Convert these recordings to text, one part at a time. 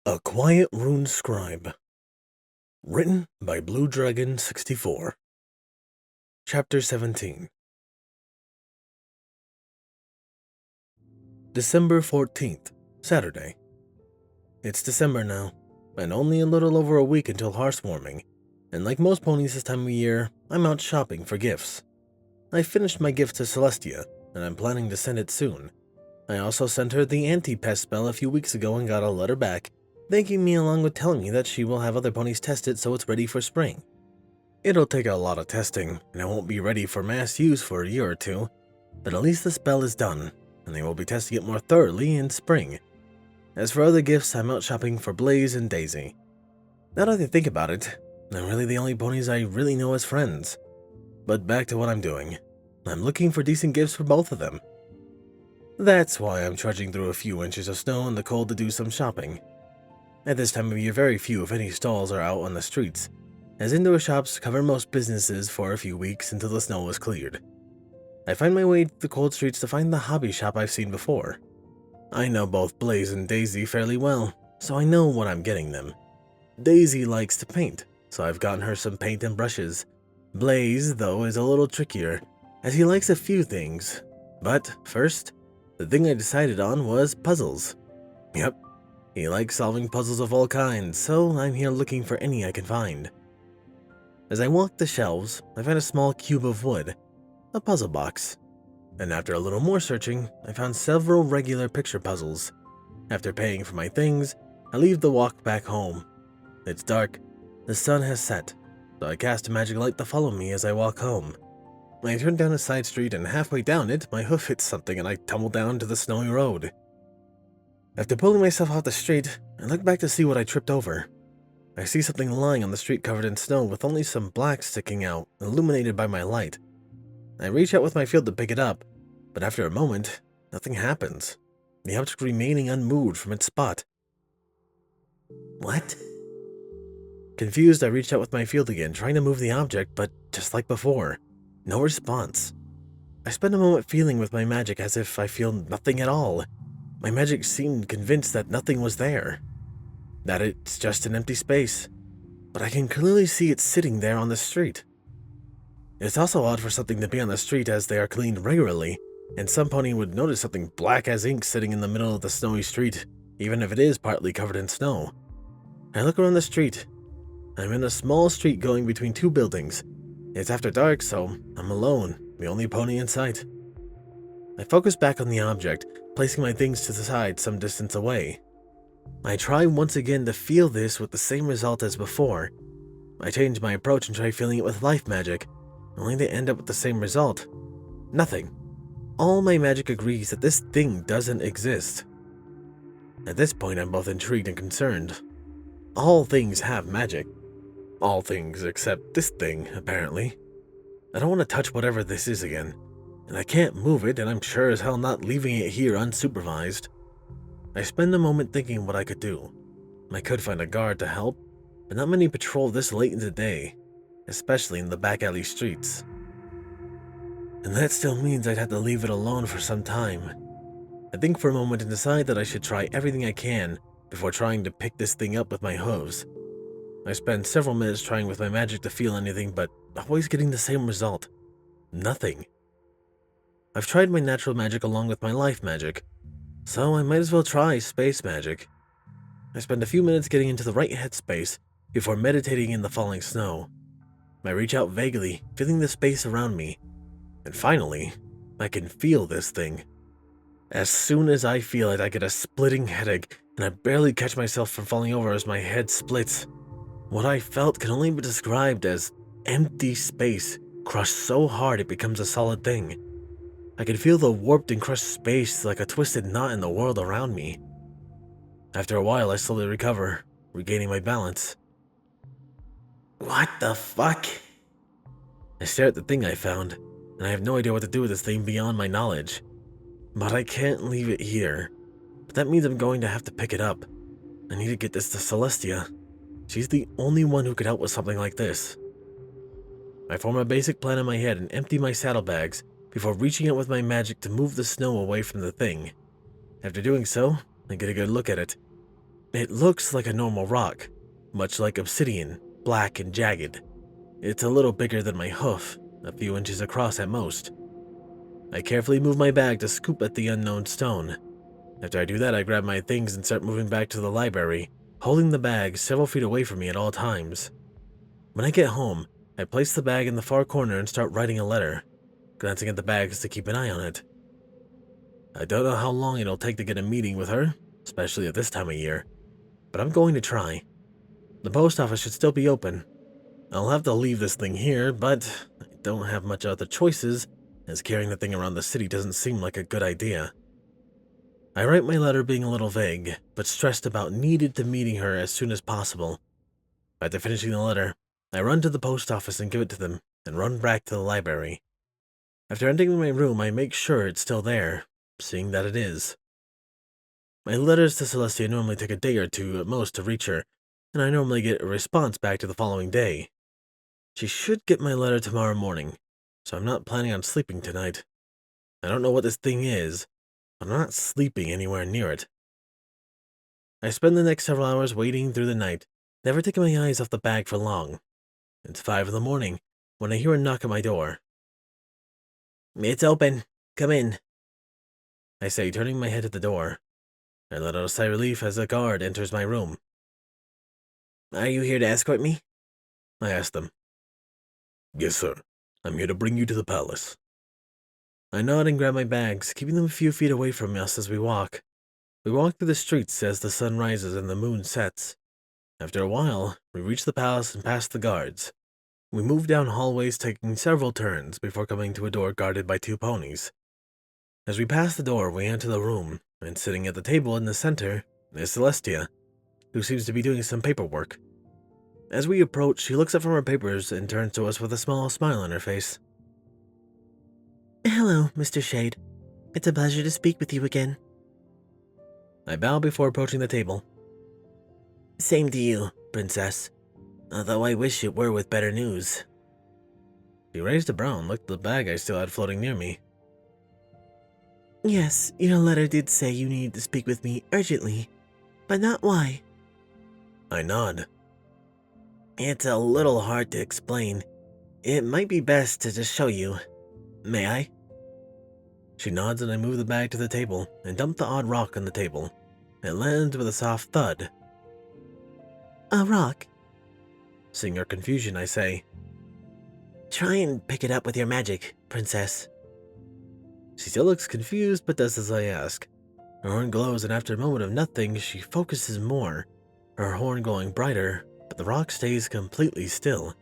A Quiet Rune Scribe. Written by Blue Dragon 64. Chapter 17. December 14th, Saturday. It's December now, and only a little over a week until heartwarming, and like most ponies this time of year, I'm out shopping for gifts. I finished my gift to Celestia, and I'm planning to send it soon. I also sent her the anti-pest spell a few weeks ago and got a letter back, thanking me along with telling me that she will have other ponies test it so it's ready for spring. It'll take a lot of testing, and it won't be ready for mass use for a year or two, but at least the spell is done, and they will be testing it more thoroughly in spring. As for other gifts, I'm out shopping for Blaze and Daisy. Now that I think about it, they're really the only ponies I really know as friends. But back to what I'm doing. I'm looking for decent gifts for both of them. That's why I'm trudging through a few inches of snow in the cold to do some shopping. At this time of year, very few, if any, stalls are out on the streets, as indoor shops cover most businesses for a few weeks until the snow is cleared. I find my way through the cold streets to find the hobby shop I've seen before. I know both Blaze and Daisy fairly well, so I know what I'm getting them. Daisy likes to paint, so I've gotten her some paint and brushes. Blaze, though, is a little trickier, as he likes a few things. But first, the thing I decided on was puzzles. Yep, he likes solving puzzles of all kinds, so I'm here looking for any I can find. As I walked the shelves, I found a small cube of wood, a puzzle box, and after a little more searching, I found several regular picture puzzles. After paying for my things, I leave the walk back home. It's dark, the sun has set, so I cast a magic light to follow me as I walk home. I turn down a side street and halfway down it, my hoof hits something and I tumble down to the snowy road. After pulling myself off the street, I look back to see what I tripped over. I see something lying on the street covered in snow with only some black sticking out, illuminated by my light. I reach out with my field to pick it up, but after a moment, nothing happens, the object remaining unmoved from its spot. What? Confused, I reached out with my field again, trying to move the object, but just like before, no response. I spend a moment feeling with my magic as if I feel nothing at all. My magic seemed convinced that nothing was there, that it's just an empty space, but I can clearly see it sitting there on the street. It's also odd for something to be on the street as they are cleaned regularly, and some pony would notice something black as ink sitting in the middle of the snowy street, even if it is partly covered in snow. I look around the street. I'm in a small street going between two buildings. It's after dark, so I'm alone, the only pony in sight. I focus back on the object, placing my things to the side some distance away. I try once again to feel this with the same result as before. I change my approach and try feeling it with life magic, only to end up with the same result. Nothing. All my magic agrees that this thing doesn't exist. At this point, I'm both intrigued and concerned. All things have magic. All things except this thing, apparently. I don't want to touch whatever this is again, and I can't move it, and I'm sure as hell not leaving it here unsupervised. I spend a moment thinking what I could do. I could find a guard to help, but not many patrol this late in the day, especially in the back alley streets. And that still means I'd have to leave it alone for some time. I think for a moment and decide that I should try everything I can before trying to pick this thing up with my hooves. I spend several minutes trying with my magic to feel anything, but always getting the same result. Nothing. I've tried my natural magic along with my life magic, so I might as well try space magic. I spend a few minutes getting into the right headspace before meditating in the falling snow. I reach out vaguely, feeling the space around me, and finally, I can feel this thing. As soon as I feel it, I get a splitting headache, and I barely catch myself from falling over as my head splits. What I felt can only be described as empty space, crushed so hard it becomes a solid thing. I can feel the warped and crushed space like a twisted knot in the world around me. After a while, I slowly recover, regaining my balance. What the fuck? I stare at the thing I found, and I have no idea what to do with this thing beyond my knowledge. But I can't leave it here. But that means I'm going to have to pick it up. I need to get this to Celestia. She's the only one who could help with something like this. I form a basic plan in my head and empty my saddlebags before reaching out with my magic to move the snow away from the thing. After doing so, I get a good look at it. It looks like a normal rock, much like obsidian, black and jagged. It's a little bigger than my hoof, a few inches across at most. I carefully move my bag to scoop at the unknown stone. After I do that, I grab my things and start moving back to the library, holding the bag several feet away from me at all times. When I get home, I place the bag in the far corner and start writing a letter, glancing at the bags to keep an eye on it. I don't know how long it'll take to get a meeting with her, especially at this time of year, but I'm going to try. The post office should still be open. I'll have to leave this thing here, but I don't have much other choices, as carrying the thing around the city doesn't seem like a good idea. I write my letter being a little vague, but stressed about needed to meeting her as soon as possible. After finishing the letter, I run to the post office and give it to them, and run back to the library. After entering my room, I make sure it's still there, seeing that it is. My letters to Celestia normally take a day or two at most to reach her, and I normally get a response back to the following day. She should get my letter tomorrow morning, so I'm not planning on sleeping tonight. I don't know what this thing is, but I'm not sleeping anywhere near it. I spend the next several hours waiting through the night, never taking my eyes off the bag for long. It's 5 in the morning when I hear a knock at my door. "It's open. Come in," I say, turning my head to the door. I let out a sigh of relief as a guard enters my room. "Are you here to escort me?" I ask them. "Yes, sir. I'm here to bring you to the palace." I nod and grab my bags, keeping them a few feet away from us as we walk. We walk through the streets as the sun rises and the moon sets. After a while, we reach the palace and pass the guards. We move down hallways, taking several turns before coming to a door guarded by 2 ponies. As we pass the door, we enter the room, and sitting at the table in the center is Celestia, who seems to be doing some paperwork. As we approach, she looks up from her papers and turns to us with a small smile on her face. "Hello, Mr. Shade. It's a pleasure to speak with you again." I bow before approaching the table. "Same to you, Princess. Although I wish it were with better news." She raised a brow and looked at the bag I still had floating near me. "Yes, your letter did say you needed to speak with me urgently, but not why." I nod. "It's a little hard to explain. It might be best to just show you. May I?" She nods and I move the bag to the table and dump the odd rock on the table. It lands with a soft thud. "A rock?" Seeing her confusion, I say, "Try and pick it up with your magic, Princess." She still looks confused but does as I ask. Her horn glows and after a moment of nothing, she focuses more, her horn glowing brighter, but the rock stays completely still.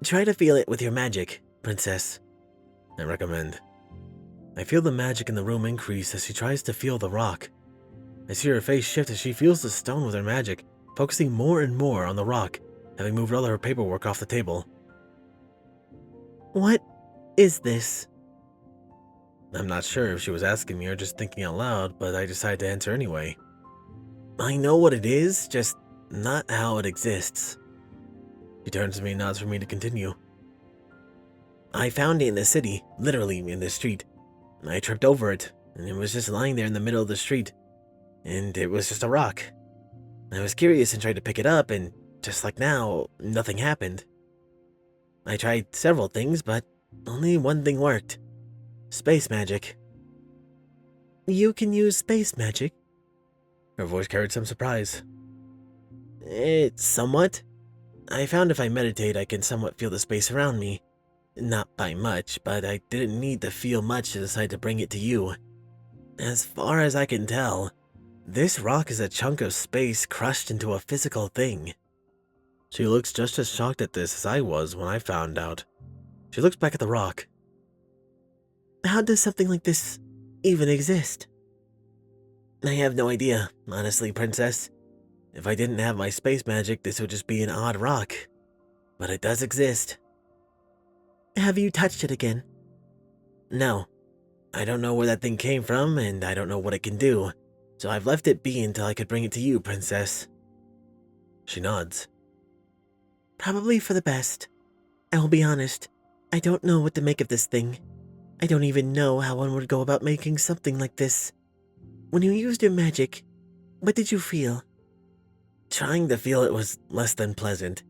"Try to feel it with your magic, Princess," I recommend. I feel the magic in the room increase as she tries to feel the rock. I see her face shift as she feels the stone with her magic, focusing more and more on the rock, having moved all of her paperwork off the table. "What is this?" I'm not sure if she was asking me or just thinking out loud, but I decide to answer anyway. "I know what it is, just not how it exists." She turns to me and nods for me to continue. "I found it in the city, literally in the street. I tripped over it, and it was just lying there in the middle of the street, and it was just a rock. I was curious and tried to pick it up, and just like now, nothing happened. I tried several things, but only one thing worked. Space magic." "You can use space magic?" Her voice carried some surprise. "It's somewhat. I found if I meditate, I can somewhat feel the space around me. Not by much, but I didn't need to feel much to decide to bring it to you. As far as I can tell, this rock is a chunk of space crushed into a physical thing." She looks just as shocked at this as I was when I found out. She looks back at the rock. "How does something like this even exist?" "I have no idea, honestly, Princess. If I didn't have my space magic, this would just be an odd rock. But it does exist." "Have you touched it again?" "No. I don't know where that thing came from, and I don't know what it can do, so I've left it be until I could bring it to you, Princess." She nods. "Probably for the best. I will be honest, I don't know what to make of this thing. I don't even know how one would go about making something like this. When you used your magic, What did you feel? Trying to feel it was less than pleasant.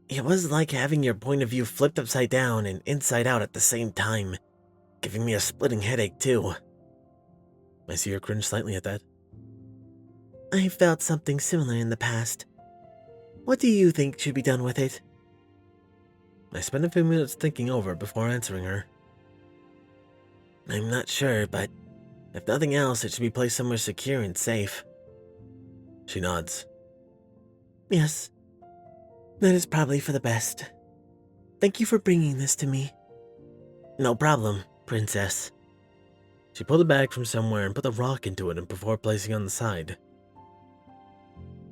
It was like having your point of view flipped upside down and inside out at the same time, giving me a splitting headache too. I see her cringe slightly at that. I felt something similar in the past. What do you think should be done with it? I spent a few minutes thinking over it before answering her. I'm not sure, but if nothing else, it should be placed somewhere secure and safe. She nods. Yes, that is probably for the best. Thank you for bringing this to me. No problem, Princess. She pulled a bag from somewhere and put the rock into it before placing it on the side.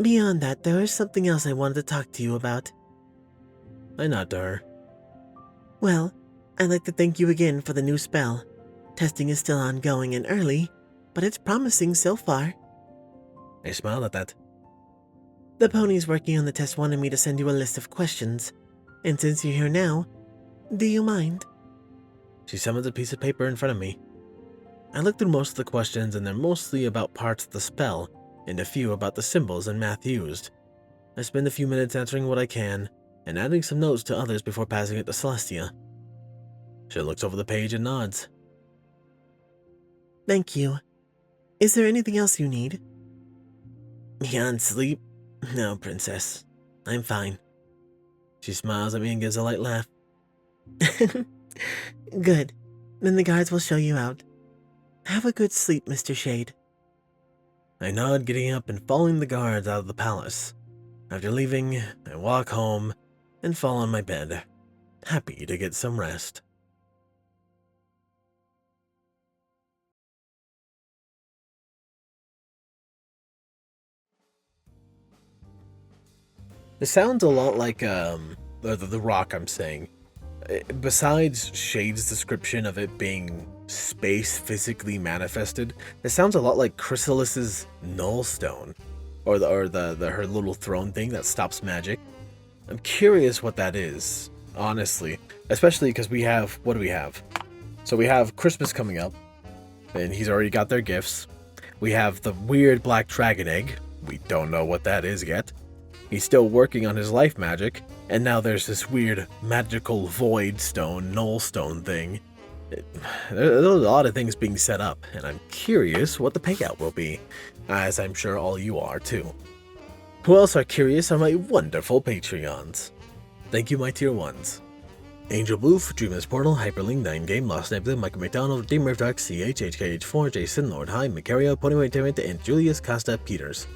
Beyond that, there is something else I wanted to talk to you about. I nod to her. Well, I'd like to thank you again for the new spell. Testing is still ongoing and early, but it's promising so far. I smiled at that. The ponies working on the test wanted me to send you a list of questions, and since you're here now, do you mind? She summons a piece of paper in front of me. I looked through most of the questions, and they're mostly about parts of the spell, and a few about the symbols and math used. I spend a few minutes answering what I can, and adding some notes to others before passing it to Celestia. She looks over the page and nods. Thank you. Is there anything else you need? Beyond sleep? No, Princess. I'm fine. She smiles at me and gives a light laugh. Good. Then the guards will show you out. Have a good sleep, Mr. Shade. I nod, getting up and following the guards out of the palace. After leaving, I walk home and fall on my bed, happy to get some rest. It sounds a lot like the rock I'm saying. Besides Shade's description of it being space physically manifested, it sounds a lot like Chrysalis's null stone, or her little throne thing that stops magic. I'm curious what that is, honestly, especially because what do we have? So we have Christmas coming up, and he's already got their gifts. We have the weird black dragon egg. We don't know what that is yet. He's still working on his life magic, and now there's this weird magical void stone, null stone thing. There's a lot of things being set up, and I'm curious what the payout will be, as I'm sure all you are too. Who else are curious are my wonderful Patreons. Thank you, my tier 1s. Angel Boof, Dreamless Portal, Hyperlink, 9Game, Lost Nebula, Michael McDonald, Dreamer Dark, CH, HKH4, Jason, Lord High, Macario, Ponyway Tyrant, and Julius Costa Peters.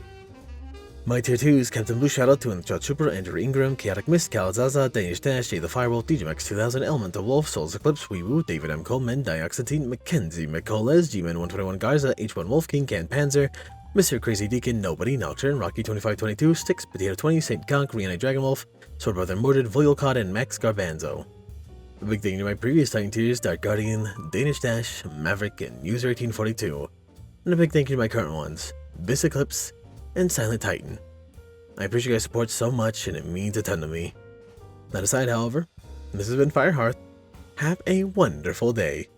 My tier 2s, Captain Blue Shadow, Twin Shot Trooper, Andrew Ingram, Chaotic Mist, Cal Zaza, Danish Dash, Jay the Firewolf, DJMax 2000, Elemental Wolf, Souls Eclipse, Weewoo, David M. Coleman, Dioxetine, Mackenzie McColes, G-Man 121 Garza, H1 Wolf King, Can Panzer, Mr. Crazy Deacon, Nobody, Nocturne, Rocky 2522, Sticks, Potato 20, St. Conk, Rihanna Dragonwolf, Sword Brother Mordred, Voyalcod, and Max Garbanzo. A big thank you to my previous Titan tiers, Dark Guardian, Danish Dash, Maverick, and User 1842. And a big thank you to my current ones, Bis Eclipes, and Silent Titan. I appreciate your guys' support so much, and it means a ton to me. That aside, however, this has been Firehearth. Have a wonderful day.